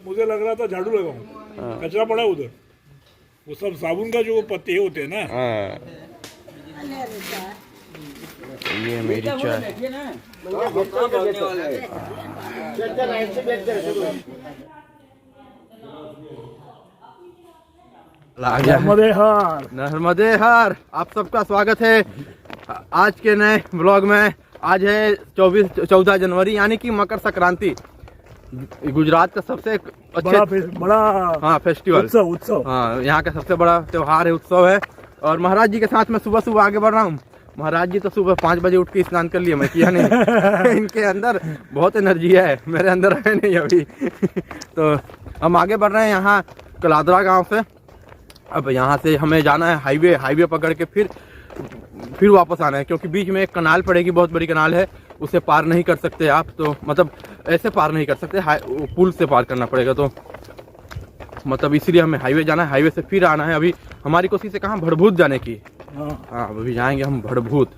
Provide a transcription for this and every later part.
मुझे लग रहा था झाड़ू लगाऊं, कचरा पड़ा उधर। वो सब साबुन का जो पत्ते होते हैं ना। ये मेरी चाय। नर्मदे हर। आप सबका स्वागत है आज के नए ब्लॉग में। आज है 14 जनवरी यानी कि मकर संक्रांति। गुजरात का सबसे बड़ा फेस्टिवल, उत्सव। हाँ, यहाँ का सबसे बड़ा त्योहार है, उत्सव है। और महाराज जी के साथ मैं सुबह सुबह आगे बढ़ रहा हूँ। महाराज जी तो सुबह 5 बजे उठ के स्नान कर लिया, मैं किया नहीं। इनके अंदर बहुत एनर्जी है, मेरे अंदर है नहीं अभी। तो हम आगे बढ़ रहे हैं यहाँ कलादरा गांव से। अब यहाँ से हमें जाना है हाईवे पकड़ के फिर वापस आना है, क्योंकि बीच में एक कनाल पड़ेगी, बहुत बड़ी कनाल है, उसे पार नहीं कर सकते आप। तो मतलब ऐसे पार नहीं कर सकते, पुल से पार करना पड़ेगा। तो मतलब इसीलिए हमें हाईवे जाना है, हाईवे से फिर आना है। अभी हमारी कोशिश है कहाँ, भड़भूत जाने की। हाँ, अभी जाएंगे हम भड़भूत।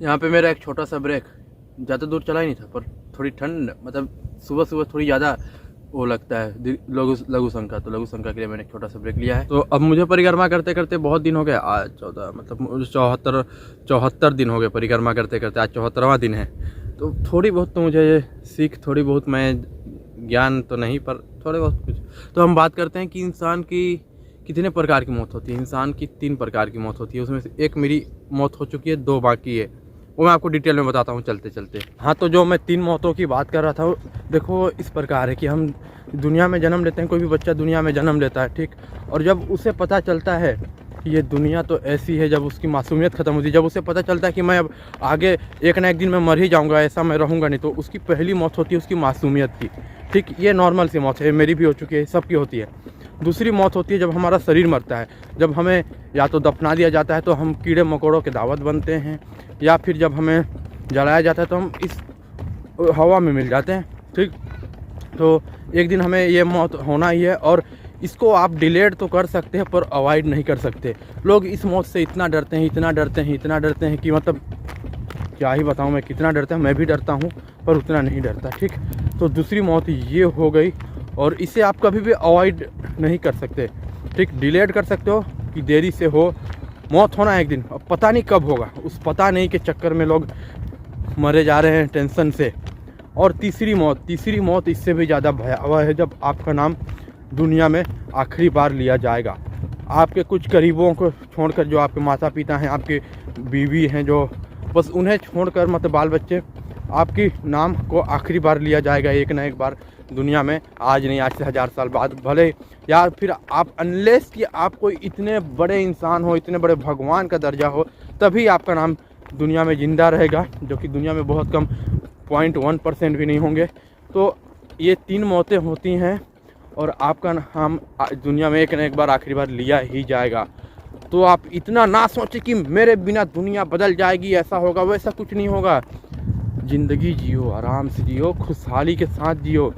यहाँ पे मेरा एक छोटा सा ब्रेक, ज़्यादा दूर चला ही नहीं था, पर थोड़ी ठंड, मतलब सुबह सुबह थोड़ी ज़्यादा वो लगता है लघु शंका, तो लघु शंका के लिए मैंने एक छोटा सा ब्रेक लिया है। तो अब मुझे परिक्रमा करते करते बहुत दिन हो गए, आज 14 मतलब 74 दिन हो गए परिक्रमा करते करते। आज 74वां दिन है। तो थोड़ी बहुत तो मुझे सीख, थोड़ी बहुत मैं ज्ञान तो नहीं, पर थोड़े बहुत कुछ। तो हम बात करते हैं कि इंसान की कितने प्रकार की मौत होती है। इंसान की 3 प्रकार की मौत होती है, उसमें से एक मेरी मौत हो चुकी है, 2 बाकी है, वो मैं आपको डिटेल में बताता हूँ चलते चलते। हाँ, तो जो मैं 3 मौतों की बात कर रहा था, देखो इस प्रकार है कि हम दुनिया में जन्म लेते हैं, कोई भी बच्चा दुनिया में जन्म लेता है, ठीक। और जब उसे पता चलता है कि ये दुनिया तो ऐसी है, जब उसकी मासूमियत ख़त्म होती है, जब उसे पता चलता है कि मैं अब आगे एक ना एक दिन मैं मर ही जाऊँगा, ऐसा मैं रहूँगा नहीं, तो उसकी पहली मौत होती है उसकी मासूमियत की, ठीक। ये नॉर्मल सी मौत है, मेरी भी हो चुकी है, सबकी होती है। दूसरी मौत होती है जब हमारा शरीर मरता है, जब हमें या तो दफना दिया जाता है तो हम कीड़े मकोड़ों के दावत बनते हैं, या फिर जब हमें जलाया जाता है तो हम इस हवा में मिल जाते हैं, ठीक। तो एक दिन हमें ये मौत होना ही है, और इसको आप डिलेड तो कर सकते हैं पर अवॉइड नहीं कर सकते। लोग इस मौत से इतना डरते हैं, इतना डरते हैं, इतना डरते हैं कि मतलब क्या ही बताऊँ मैं कितना डरता हूँ। मैं भी डरता हूँ पर उतना नहीं डरता, ठीक। तो दूसरी मौत ये हो गई, और इसे आप कभी भी अवॉइड नहीं कर सकते, ठीक। डिलेड कर सकते हो कि देरी से हो, मौत होना एक दिन, अब पता नहीं कब होगा, उस पता नहीं के चक्कर में लोग मरे जा रहे हैं टेंशन से। और तीसरी मौत इससे भी ज़्यादा भयावह है, जब आपका नाम दुनिया में आखिरी बार लिया जाएगा। आपके कुछ करीबों को छोड़कर, जो आपके माता पिता हैं, आपके बीवी हैं, जो बस उन्हें छोड़कर, मतलब बाल बच्चे, आपकी नाम को आखिरी बार लिया जाएगा एक ना एक बार दुनिया में। आज नहीं, आज से 1000 साल बाद भले, या फिर आप अनलेस कि आप कोई इतने बड़े इंसान हो, इतने बड़े भगवान का दर्जा हो, तभी आपका नाम दुनिया में ज़िंदा रहेगा, जो कि दुनिया में बहुत कम 0.1% भी नहीं होंगे। तो ये 3 मौतें होती हैं, और आपका नाम दुनिया में एक ना एक बार आखिरी बार लिया ही जाएगा। तो आप इतना ना सोचें कि मेरे बिना दुनिया बदल जाएगी, ऐसा होगा वैसा, कुछ नहीं होगा। ज़िंदगी जियो, आराम से जियो, खुशहाली के साथ जियो।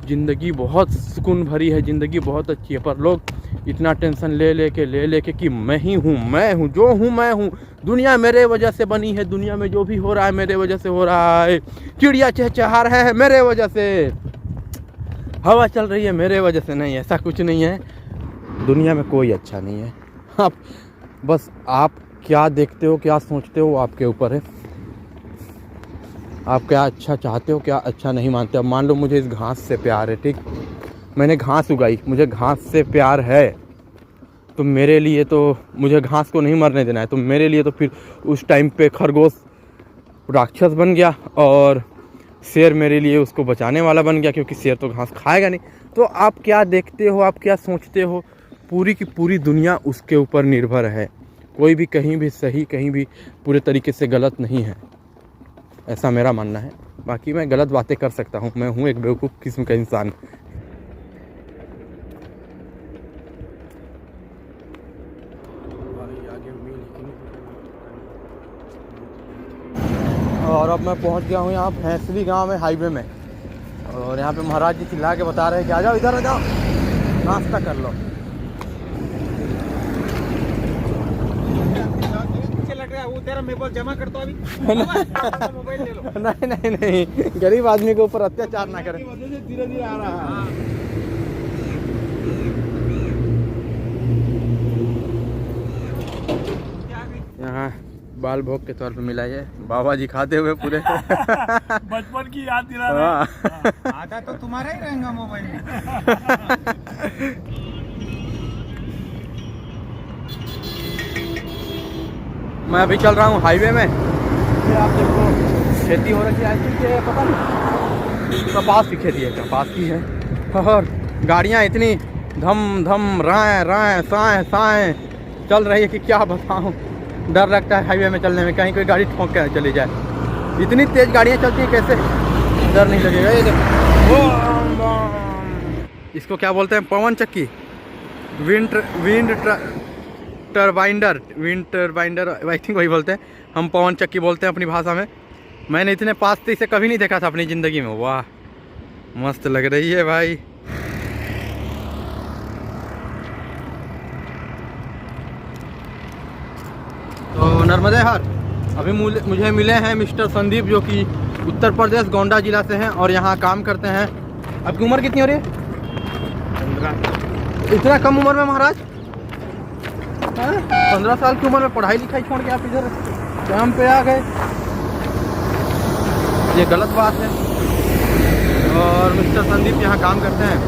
ज़िंदगी बहुत सुकून भरी है, ज़िंदगी बहुत अच्छी है, पर लोग इतना टेंशन ले लेके कि मैं हूँ जो हूँ मैं हूँ, दुनिया मेरे वजह से बनी है, दुनिया में जो भी हो रहा है मेरे वजह से हो रहा है, चिड़िया चहचहा रहा है मेरे वजह से, हवा चल रही है मेरे वजह से। नहीं, ऐसा कुछ नहीं है, दुनिया में कोई अच्छा नहीं है। आप बस आप क्या देखते हो, क्या सोचते हो, आपके ऊपर है। आप क्या अच्छा चाहते हो, क्या अच्छा नहीं मानते। अब मान लो मुझे इस घास से प्यार है, ठीक, मैंने घास उगाई, मुझे घास से प्यार है, तो मेरे लिए तो मुझे घास को नहीं मरने देना है। तो मेरे लिए तो फिर उस टाइम पे खरगोश राक्षस बन गया, और शेर मेरे लिए उसको बचाने वाला बन गया, क्योंकि शेर तो घास खाएगा नहीं। तो आप क्या देखते हो, आप क्या सोचते हो, पूरी की पूरी दुनिया उसके ऊपर निर्भर है। कोई भी कहीं भी सही, कहीं भी पूरे तरीके से गलत नहीं है, ऐसा मेरा मानना है। बाकी मैं गलत बातें कर सकता हूँ, मैं हूँ एक बेवकूफ़ किस्म का इंसान। और अब मैं पहुँच गया हूँ यहाँ भैंसली गांव में, हाईवे में। और यहाँ पे महाराज जी चिल्ला के बता रहे हैं कि आ जाओ इधर आ जाओ, नाश्ता कर लो। लग रहा है वो तेरा मोबाइल जमा कर दो अभी। मोबाइल ले लो। नहीं नहीं नहीं, गरीब आदमी के ऊपर अत्याचार ना करें। धीरे धीरे आ रहा है। यहाँ बाल भोग के तौर पे मिला है बाबा जी खाते हुए पूरे बचपन की याद दिला रहे हैं। आधा तो तुम्हारा ही रहेगा मोबाइल में। मैं अभी चल रहा हूँ हाईवे में। ये आप देखो खेती हो रही है, आई थिंक ये पता नहीं कपास की खेती है, कपास की है। और गाड़ियाँ इतनी धम धम राय राय साए साए चल रही है कि क्या बताऊँ। डर लगता है हाईवे में चलने में, कहीं कोई गाड़ी ठोंक कर चली जाए। इतनी तेज़ गाड़ियाँ चलती हैं, कैसे डर नहीं लगेगा। ये देखो इसको क्या बोलते हैं, पवन चक्की, विंड टरबाइंडर आई थिंक वही बोलते हैं। हम पवन चक्की बोलते हैं अपनी भाषा में। मैंने इतने पास से इसे कभी नहीं देखा था अपनी ज़िंदगी में। वाह मस्त लग रही है भाई। तो नर्मदे हर अभी मुझे मिले हैं मिस्टर संदीप, जो कि उत्तर प्रदेश गोंडा जिला से हैं और यहाँ काम करते हैं। आपकी उम्र कितनी हो रही है? 15। इतना कम उम्र में महाराज? 15 साल की उम्र में पढ़ाई लिखाई छोड़ के आप इधर काम पे आ गए, ये गलत बात है। और मिस्टर संदीप यहाँ काम करते हैं।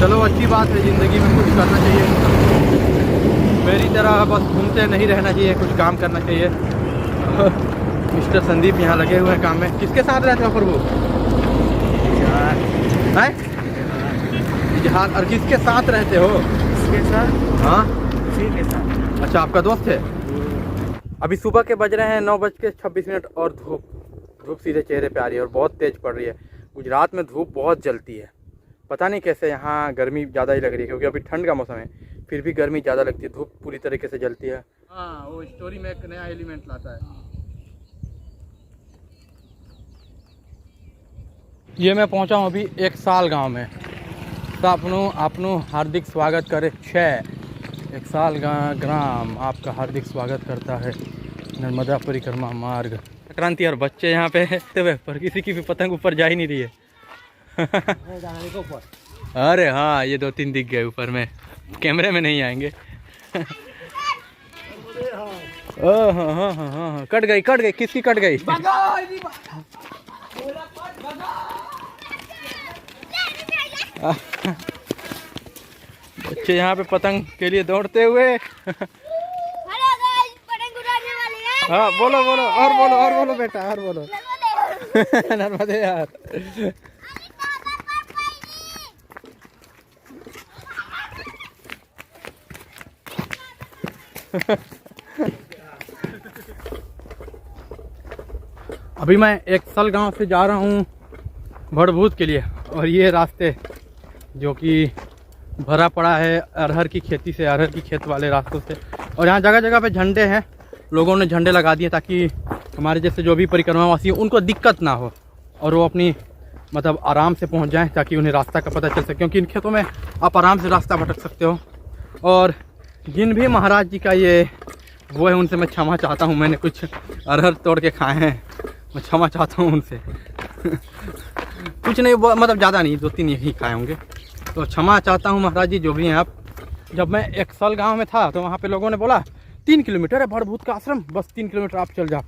चलो अच्छी बात है, ज़िंदगी में कुछ करना चाहिए। मेरी तरह बस घूमते नहीं रहना चाहिए, कुछ काम करना चाहिए। मिस्टर संदीप यहाँ लगे हुए हैं काम में। किसके साथ रहते हो प्रभु? हैं? इजहार। और किसके साथ रहते हो? इसके साथ। हाँ इसी के साथ। अच्छा, आपका दोस्त है। अभी सुबह के बज रहे हैं 9:26 और धूप सीधे चेहरे पे आ रही है और बहुत तेज़ पड़ रही है। गुजरात में धूप बहुत जलती है, पता नहीं कैसे यहाँ गर्मी ज़्यादा ही लग रही है, क्योंकि अभी ठंड का मौसम है, फिर भी गर्मी ज़्यादा लगती है। धूप पूरी तरीके से जलती है। हाँ, वो स्टोरी में एक नया एलिमेंट लाता है। ये मैं पहुँचा हूँ अभी एक साल गाँव में। तो आपनो हार्दिक स्वागत करे एक साल ग्राम आपका हार्दिक स्वागत करता है। नर्मदा परिक्रमा मार्ग क्रांति। और बच्चे यहाँ पे पर किसी की भी पतंग ऊपर जा ही नहीं रही है। अरे हाँ, ये 2-3 दिख गए ऊपर में, कैमरे में नहीं आएंगे। हाँ हाँ हाँ हाँ, कट गई। किसकी कट गई? बच्चे यहाँ पे पतंग के लिए दौड़ते हुए। हाँ बोलो और बोलो बेटा, और बोलो। नर्मदे यार। अभी मैं एक्सल गांव से जा रहा हूँ भड़भूत के लिए, और ये रास्ते जो कि भरा पड़ा है अरहर की खेती से, अरहर की खेत वाले रास्तों से। और यहाँ जगह जगह पे झंडे हैं, लोगों ने झंडे लगा दिए ताकि हमारे जैसे जो भी परिक्रमावासी हैं उनको दिक्कत ना हो और वो अपनी मतलब आराम से पहुँच जाएँ, ताकि उन्हें रास्ता का पता चल सके, क्योंकि इन खेतों में आप आराम से रास्ता भटक सकते हो। और जिन भी महाराज जी का ये वो है, उनसे मैं क्षमा चाहता हूँ। मैंने कुछ अरहर तोड़ के खाए हैं, मैं क्षमा चाहता हूँ उनसे। कुछ नहीं, मतलब ज़्यादा नहीं, 2-3 यही खाए होंगे, तो क्षमा चाहता हूँ महाराज जी जो भी हैं आप। जब मैं एक्सल गांव में था तो वहाँ पे लोगों ने बोला 3 किलोमीटर है भड़भूत का आश्रम, बस 3 किलोमीटर आप चल जाओ।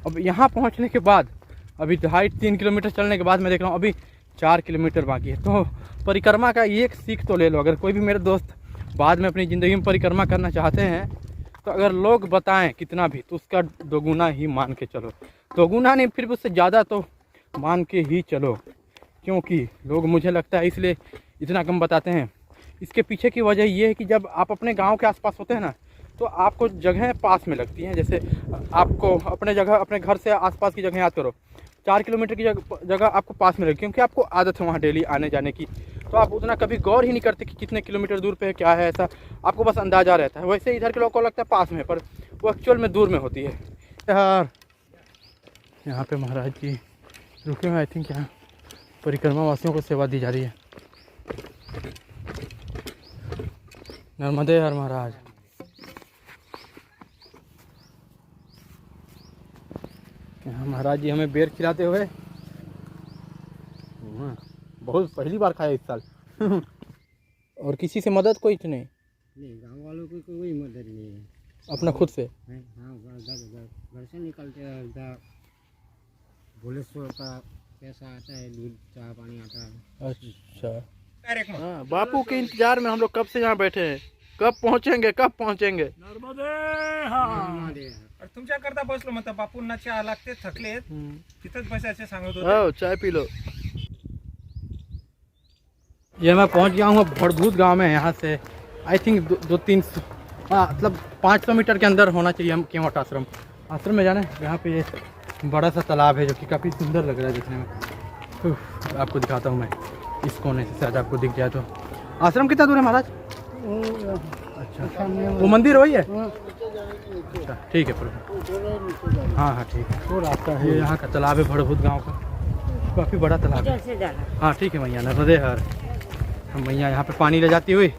अब यहाँ पहुँचने के बाद अभी 2.5-3 किलोमीटर चलने के बाद मैं देख रहा हूँ अभी 4 किलोमीटर बाकी है। तो परिक्रमा का एक सीख तो ले लो। अगर कोई भी मेरे दोस्त बाद में अपनी ज़िंदगी में परिक्रमा करना चाहते हैं, तो अगर लोग बताएं कितना भी, तो उसका दोगुना ही मान के चलो। दोगुना नहीं, फिर भी उससे ज़्यादा तो मान के ही चलो, क्योंकि लोग, मुझे लगता है, इसलिए इतना कम बताते हैं। इसके पीछे की वजह ये है कि जब आप अपने गांव के आसपास होते हैं ना, तो आपको जगहें पास में लगती हैं। जैसे आपको अपने घर से आसपास की जगह याद करो, 4 किलोमीटर की जगह आपको पास में लगी, क्योंकि आपको आदत है वहाँ डेली आने जाने की, तो आप उतना कभी गौर ही नहीं करते कि कितने किलोमीटर दूर पे है, क्या है, ऐसा आपको बस अंदाज़ा रहता है। वैसे इधर के लोगों को लगता है पास में, पर वो एक्चुअल में दूर में होती है। यार यहाँ पे महाराज जी रुके हुए। आई थिंक यहाँ परिक्रमा वासियों को सेवा दी जा रही है। नर्मदे हर महाराज। यहाँ महाराज जी हमें बेर खिलाते हुए बहुत पहली बार खाया इस साल। और किसी से मदद कोई नहीं? नहीं, गांव वालों की कोई मदद नहीं है, अपना खुद से? हाँ, घर से निकलते हैं। भोलेश्वर का पैसा आता है, दूध चाय पानी आता है। अच्छा हाँ, बापू के इंतजार में हम लोग कब से यहाँ बैठे हैं। कब पहुँचेंगे, कब पहुँचेंगे? नर्मदे हाँ. और तुमच्या करता बसलो मग बापूंना चहा लागते, थकले तिथंच बसायचे सांगत होते। आओ चाय पी लो। ये मैं पहुंच गया हूँ भड़भूत गांव में। यहाँ से आई थिंक 200-300 मतलब 500 मीटर के अंदर होना चाहिए हम केवट आश्रम। आश्रम में जाना है। यहाँ पे ये बड़ा सा तालाब है जो कि काफ़ी सुंदर लग रहा है देखने में। आपको दिखाता हूँ मैं इस कोने से, शायद आपको दिख जाए तो। आश्रम कितना दूर है महाराज? अच्छा वो मंदिर वही है? अच्छा ठीक है प्रभु। हाँ हाँ ठीक है। वो रास्ता है। ये यहाँ का तालाब है भड़भूत गाँव का, काफ़ी बड़ा तालाब है। हाँ ठीक है मैया, नर्मदे हर। हम मैया यहाँ पे पानी ले जाती हुई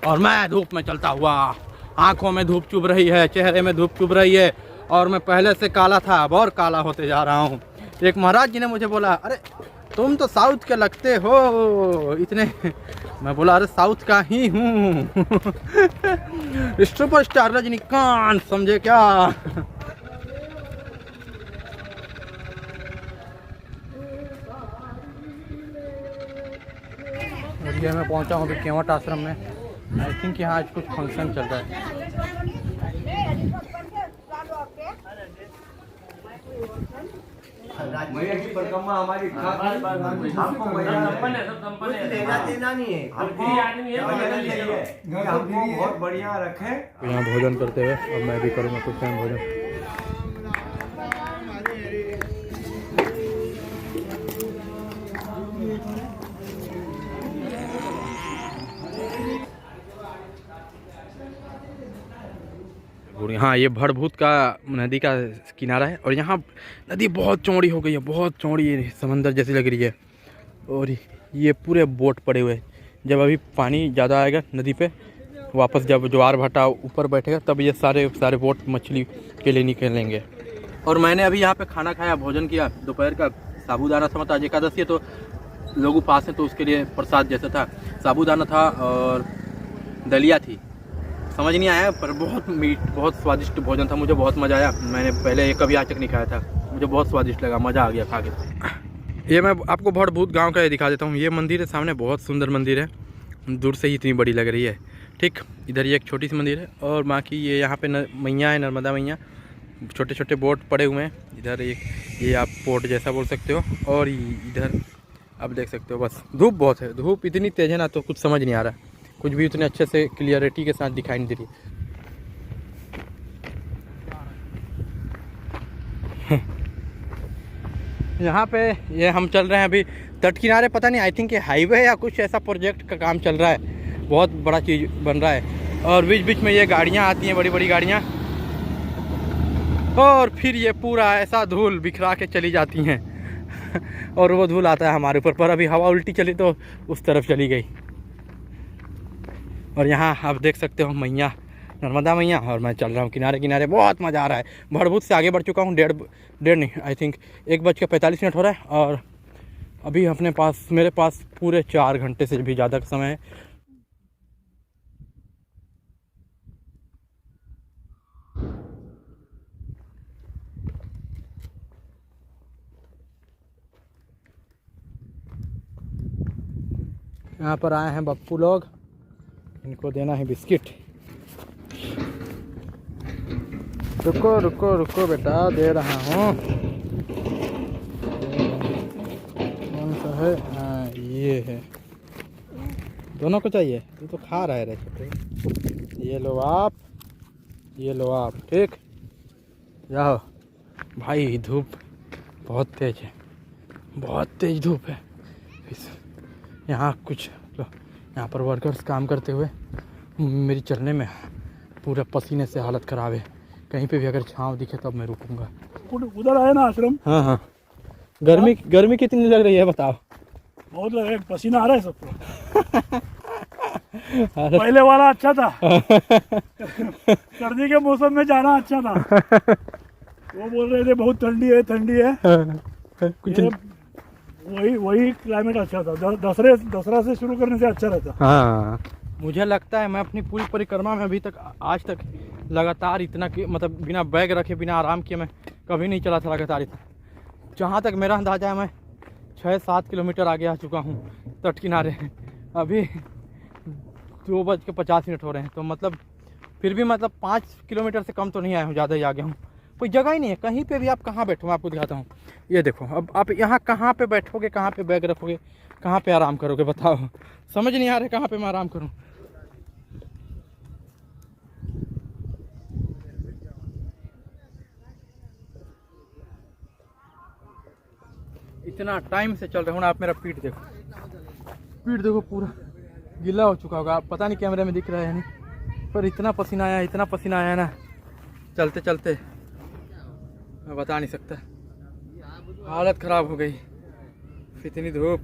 और मैं धूप में चलता हुआ। आंखों में धूप चुभ रही है, चेहरे में धूप चुभ रही है और मैं पहले से काला था अब और काला होते जा रहा हूँ। एक महाराज जी ने मुझे बोला, अरे तुम तो साउथ के लगते हो इतने। मैं बोला अरे साउथ का ही हूँ। सुपरस्टार रजनीकांत समझे क्या? और ये मैं पहुंचा हूँ अभी केवट आश्रम में। आई थिंक यहाँ आज कुछ फंक्शन चल रहा है। मैया की परिक्रमा हमारी हमको बहुत बढ़िया रखे। तो यहाँ भोजन करते हुए अब मैं भी करूँगा कुछ टाइम भोजन। हाँ ये भड़भूत का नदी का किनारा है और यहाँ नदी बहुत चौड़ी हो गई है, बहुत चौड़ी है, समंदर जैसी लग रही है। और ये पूरे बोट पड़े हुए हैं। जब अभी पानी ज़्यादा आएगा नदी पे, वापस जब ज्वार भाटा ऊपर बैठेगा तब ये सारे बोट मछली के लिए निकलेंगे। और मैंने अभी यहाँ पे खाना खाया, भोजन किया दोपहर का। साबूदाना था, मतलब आज एकादशी है तो लोग उपास हैं तो उसके लिए प्रसाद जैसा था। साबूदाना था और दलिया थी, समझ नहीं आया पर बहुत मीठ, बहुत स्वादिष्ट भोजन था। मुझे बहुत मज़ा आया। मैंने पहले कभी आज तक नहीं खाया था, मुझे बहुत स्वादिष्ट लगा, मज़ा आ गया खा के। ये मैं आपको भड़भूत गांव का दिखा देता हूँ। ये मंदिर है सामने, बहुत सुंदर मंदिर है, दूर से ही इतनी बड़ी लग रही है। ठीक इधर ये एक छोटी सी मंदिर है और बाकी ये यहाँ पे मैया है, नर्मदा मैया। छोटे छोटे बोट पड़े हुए हैं इधर। एक ये आप पोर्ट जैसा बोल सकते हो। और इधर आप देख सकते हो, बस धूप बहुत है। धूप इतनी तेज़ है ना तो कुछ समझ नहीं आ रहा, कुछ भी उतने अच्छे से क्लियरिटी के साथ दिखाई नहीं दे रही। यहाँ पे ये हम चल रहे हैं अभी तट किनारे। पता नहीं आई थिंक ये हाईवे या कुछ ऐसा प्रोजेक्ट का काम चल रहा है, बहुत बड़ा चीज़ बन रहा है। और बीच बीच में ये गाड़ियाँ आती हैं, बड़ी बड़ी गाड़ियाँ, और फिर ये पूरा ऐसा धूल बिखरा के चली जाती हैं। और वो धूल आता है हमारे ऊपर। पर अभी हवा उल्टी चली तो उस तरफ चली गई। और यहाँ आप देख सकते हो मैया, नर्मदा मैया, और मैं चल रहा हूँ किनारे किनारे। बहुत मज़ा आ रहा है। भड़भूत से आगे बढ़ चुका हूँ, डेढ़ नहीं आई थिंक 1:45 हो रहा है। और अभी मेरे पास पूरे 4 घंटे से भी ज़्यादा का समय है। यहाँ पर आए हैं बप्पू लोग, इनको देना है बिस्किट। रुको रुको रुको बेटा, दे रहा हूँ। कौन सा है? हाँ ये है। दोनों को चाहिए? ये तो खा रहा है रे छोटे। ये लो आप, ये लो आप। ठीक जाओ भाई। धूप बहुत तेज है, बहुत तेज धूप है। यहाँ कुछ यहाँ पर वर्कर्स काम करते हुए मेरी चलने में पूरा पसीने से हालत ख़राब है। कहीं पे भी अगर छाँव दिखे तब मैं रुकूंगा। उधर आया ना आश्रम? हाँ हाँ गर्मी कितनी लग रही है बताओ। बहुत लग रहा है, पसीना आ रहा है सबको। पहले वाला अच्छा था। सर्दी के मौसम में जाना अच्छा था। वो बोल रहे थे बहुत ठंडी है कुछ ये वही क्लाइमेट अच्छा था। दसरा से शुरू करने से अच्छा रहता। हाँ, मुझे लगता है मैं अपनी पूरी परिक्रमा में अभी तक आज तक लगातार इतना मतलब बिना बैग रखे बिना आराम किए मैं कभी नहीं चला था लगातार इतना। जहाँ तक मेरा अंदाजा है मैं 6-7 किलोमीटर आगे आ चुका हूँ तट किनारे। अभी 2:50 हो रहे हैं, तो मतलब फिर भी मतलब 5 किलोमीटर से कम तो नहीं आया हूँ, ज़्यादा ही आ गया हूँ। कोई जगह ही नहीं है कहीं पे भी। आप कहाँ बैठो, मैं आपको दिखाता हूँ। ये देखो, अब आप यहाँ कहाँ पे बैठोगे, कहाँ पे बैग रखोगे, कहाँ पे आराम करोगे बताओ। समझ नहीं आ रहा कहाँ पे मैं आराम करूँ। इतना टाइम से चल रहा हूँ ना। आप मेरा पीठ देखो पूरा गीला हो चुका होगा। आप पता नहीं कैमरे में दिख रहा है नहीं, पर इतना पसीना आया ना चलते चलते, मैं बता नहीं सकता। हालत ख़राब हो गई। इतनी धूप,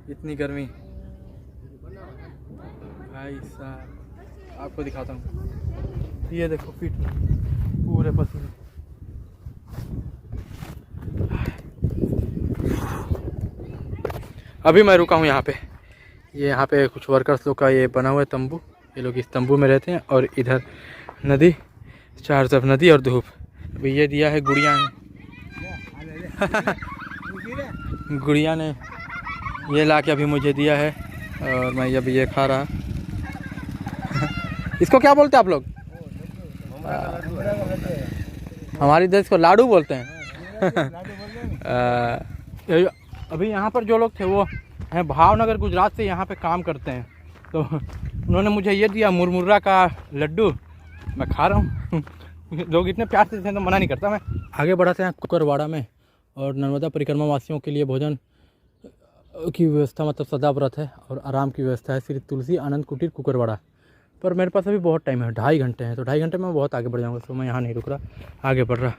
इतनी गर्मी। भाई साहब आपको दिखाता हूँ, ये देखो पीठ पूरे पसीने। अभी मैं रुका हूँ यहाँ पे। ये यहाँ पे कुछ वर्कर्स लोग का ये बना हुआ है तंबू। ये लोग इस तंबू में रहते हैं और इधर नदी, चारों तरफ नदी और धूप। अभी ये दिया है गुड़िया ने। गुड़िया ने ये ला के अभी मुझे दिया है और मैं अभी ये खा रहा। इसको क्या बोलते हैं आप लोग? हमारे देश को लाडू बोलते हैं। अभी यहाँ पर जो लोग थे वो हैं भावनगर गुजरात से, यहाँ पे काम करते हैं। तो उन्होंने मुझे ये दिया मुरमुरा का लड्डू, मैं खा रहा हूँ। लोग इतने प्यार से देते हैं तो मना नहीं करता मैं। आगे बढ़ाते हैं कुकरवाड़ा में। और नर्मदा परिक्रमा वासियों के लिए भोजन की व्यवस्था मतलब सदा व्रत है और आराम की व्यवस्था है श्री तुलसी आनंद कुटीर कुकरवाड़ा। पर मेरे पास अभी बहुत टाइम है, 2.5 घंटे हैं। तो 2.5 घंटे में बहुत आगे बढ़ जाऊँगा, तो मैं यहाँ नहीं रुक रहा, आगे बढ़ रहा।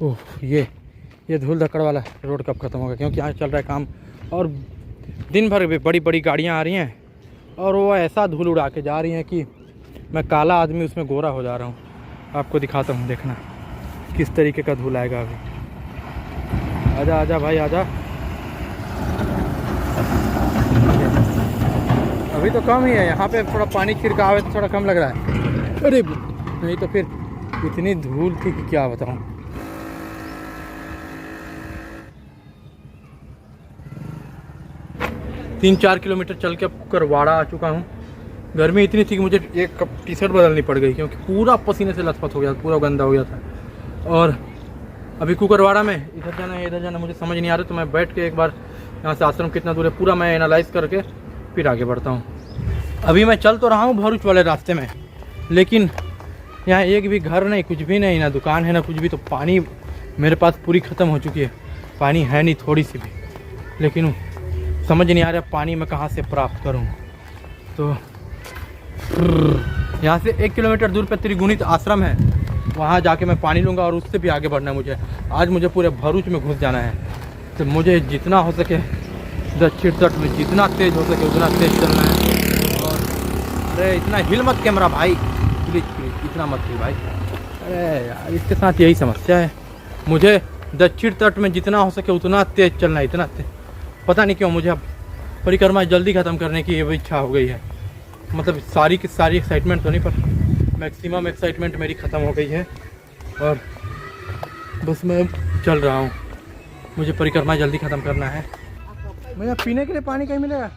ओह, ये धूल धक्कड़ वाला रोड कब ख़त्म होगा, क्योंकि यहाँ चल रहा है काम और दिन भर भी बड़ी बड़ी गाड़ियाँ आ रही हैं और वो ऐसा धूल उड़ा के जा रही हैं कि मैं काला आदमी उसमें गोरा हो जा रहा हूँ। आपको दिखाता हूँ, देखना किस तरीके का धूल आएगा अभी। आजा आजा भाई आजा। अभी तो कम ही है, यहाँ पे थोड़ा पानी छिड़काव है तो थोड़ा कम लग रहा है। अरे नहीं तो फिर इतनी धूल थी कि क्या बताऊँ। तीन 4 किलोमीटर चल के कुकरवाड़ा आ चुका हूँ। गर्मी इतनी थी कि मुझे एक टी शर्ट बदलनी पड़ गई, क्योंकि पूरा पसीने से लथपथ हो गया, पूरा गंदा हो गया था। और अभी कुकरवाड़ा में इधर जाना है इधर जाना मुझे समझ नहीं आ रहा, तो मैं बैठ के एक बार यहाँ से आश्रम कितना दूर है पूरा मैं एनालाइज करके फिर आगे बढ़ता हूँ। अभी मैं चल तो रहा हूँ भरूच वाले रास्ते में, लेकिन यहाँ एक भी घर नहीं, कुछ भी नहीं, ना दुकान है ना कुछ भी। तो पानी मेरे पास पूरी ख़त्म हो चुकी है, पानी है नहीं थोड़ी सी भी, लेकिन समझ नहीं आ रहा पानी मैं कहाँ से प्राप्त करूँ। तो यहाँ से 1 किलोमीटर दूर पर त्रिगुणित आश्रम है, वहाँ जाके मैं पानी लूँगा और उससे भी आगे बढ़ना है मुझे। आज मुझे पूरे भरूच में घुस जाना है, तो मुझे जितना हो सके दक्षिण तट में जितना तेज़ हो सके उतना तेज़ चलना है। और अरे इतना हिल मत कैमरा भाई, प्लीज़ इतना मत हिल भाई। अरे यार इसके साथ यही समस्या है, मुझे दक्षिण तट में जितना हो सके उतना तेज़ चलना है, इतना तेज। पता नहीं क्यों मुझे अब परिक्रमा जल्दी ख़त्म करने की ये इच्छा हो गई है। मतलब सारी की सारी एक्साइटमेंट तो नहीं, पर मैक्सिमम एक्साइटमेंट मेरी ख़त्म हो गई है और बस मैं चल रहा हूँ। मुझे परिक्रमा जल्दी ख़त्म करना है। मुझे पीने के लिए पानी कहीं मिलेगा?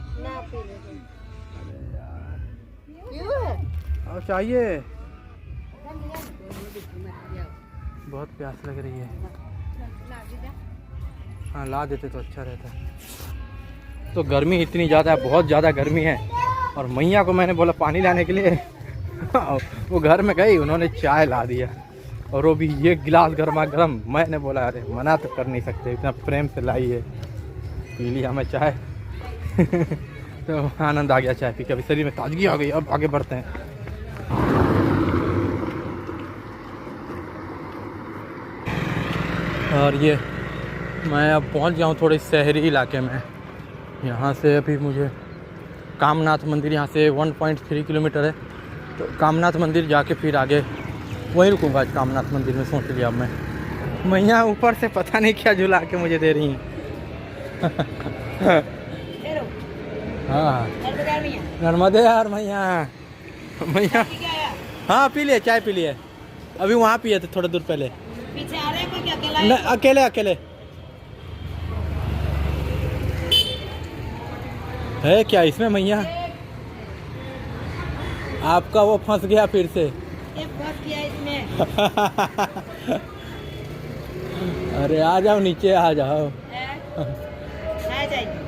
और चाहिए, बहुत प्यास लग रही है। हाँ ला देते तो अच्छा रहता। तो गर्मी इतनी ज़्यादा है, बहुत ज़्यादा गर्मी है। और मैया को मैंने बोला पानी लाने के लिए वो घर में गई, उन्होंने चाय ला दिया और वो भी ये गिलास गर्मा गर्म। मैंने बोला अरे मना तो कर नहीं सकते, इतना प्रेम से लाई है, पी लिया मैं चाय। तो आनंद आ गया चाय पी के, अभी शरीर में ताजगी आ गई। अब आगे बढ़ते हैं। और ये मैं अब पहुंच गया हूँ थोड़े शहरी इलाके में। यहाँ से अभी मुझे कामनाथ मंदिर, यहाँ से 1.3 किलोमीटर है, तो कामनाथ मंदिर जाके फिर आगे वहीं रुकूंगा। आज कामनाथ मंदिर में सोच लिया मैं। मैया ऊपर से पता नहीं क्या झुला के मुझे दे रही हैं। हाँ नर्मदे यार मैया। मैया हाँ पी लिए, चाय पी लिए। अभी वहाँ पिए थे थोड़ा दूर पहले। पीछे आ रहे हैं कोई अकेला? नहीं अकेले अकेले है क्या इसमें मैया? आपका वो फंस गया फिर से। ये फंस गया इसमें। अरे आ जाओ नीचे आ जाओ। आ जाइए।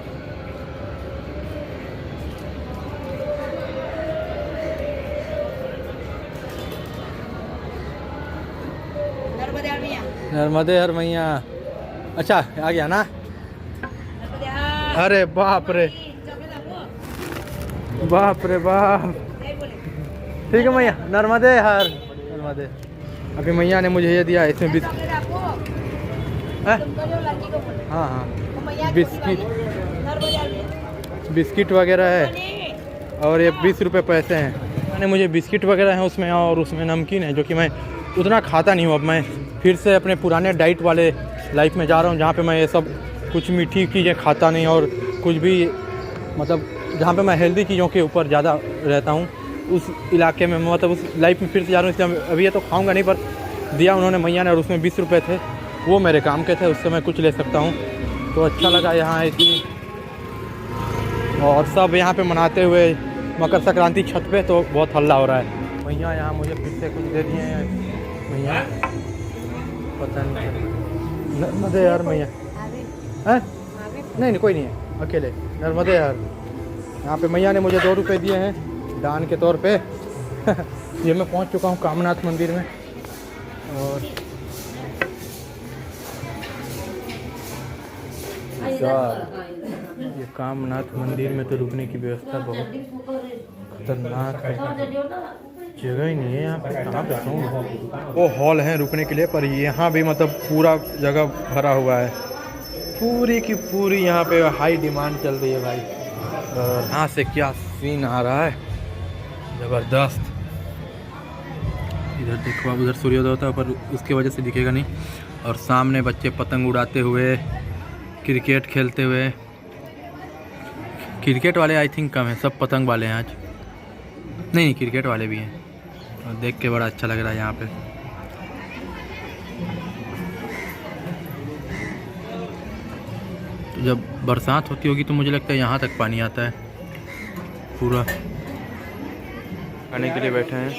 नर्मदे हर मैया। अच्छा आ गया ना? अरे बाप रे बाप रे बाप। ठीक है मैया, नर्मदे हर नर्मदे। अभी मैया ने मुझे ये दिया, इसमें बिस्किट। हाँ हाँ बिस्किट वगैरह है, और ये 20 रुपये पैसे हैं। मैंने मुझे बिस्किट वगैरह हैं उसमें, और उसमें नमकीन है, जो कि मैं उतना खाता नहीं हूँ। अब मैं फिर से अपने पुराने डाइट वाले लाइफ में जा रहा हूँ, जहाँ पे मैं ये सब कुछ मीठी चीज़ें खाता नहीं, और कुछ भी मतलब जहाँ पे मैं हेल्दी चीज़ों के ऊपर ज़्यादा रहता हूँ, उस इलाके में मतलब उस लाइफ में फिर से जा रहा हूँ। इसलिए अभी ये तो खाऊंगा नहीं, पर दिया उन्होंने मैया ने, और उसमें 20 रुपये थे, वो मेरे काम के थे, उससे मैं कुछ ले सकता हूँ। तो अच्छा लगा यहाँ इतनी, और सब यहाँ पे मनाते हुए मकर संक्रांति छत पे, तो बहुत हल्ला हो रहा है। मैया यहाँ मुझे फिर से कुछ दे दिए हैं मैया, पता नहीं। नर्मदे यार मैया हैं? नहीं कोई नहीं है, अकेले नर्मदे यार। यहाँ पे मैया ने मुझे 2 रुपये दिए हैं दान के तौर पे। ये मैं पहुँच चुका हूँ कामनाथ मंदिर में, और ये कामनाथ मंदिर में तो रुकने की व्यवस्था बहुत खतरनाक है, जगह ही नहीं है यहाँ पे। कहाँ पे रहूँ? वो हॉल है रुकने के लिए, पर यहाँ भी मतलब पूरा जगह भरा हुआ है, पूरी की पूरी। यहाँ पे हाई डिमांड चल रही है भाई। और यहाँ से क्या सीन आ रहा है, ज़बरदस्त। इधर देखो, अब उधर सूर्योदय होता है, पर उसकी वजह से दिखेगा नहीं। और सामने बच्चे पतंग उड़ाते हुए, क्रिकेट खेलते हुए। क्रिकेट वाले आई थिंक कम है, सब पतंग वाले हैं आज। नहीं क्रिकेट वाले भी हैं, और देख के बड़ा अच्छा लग रहा है यहाँ पे। तो जब बरसात होती होगी तो मुझे लगता है यहाँ तक पानी आता है पूरा। खाने के लिए बैठे हैं।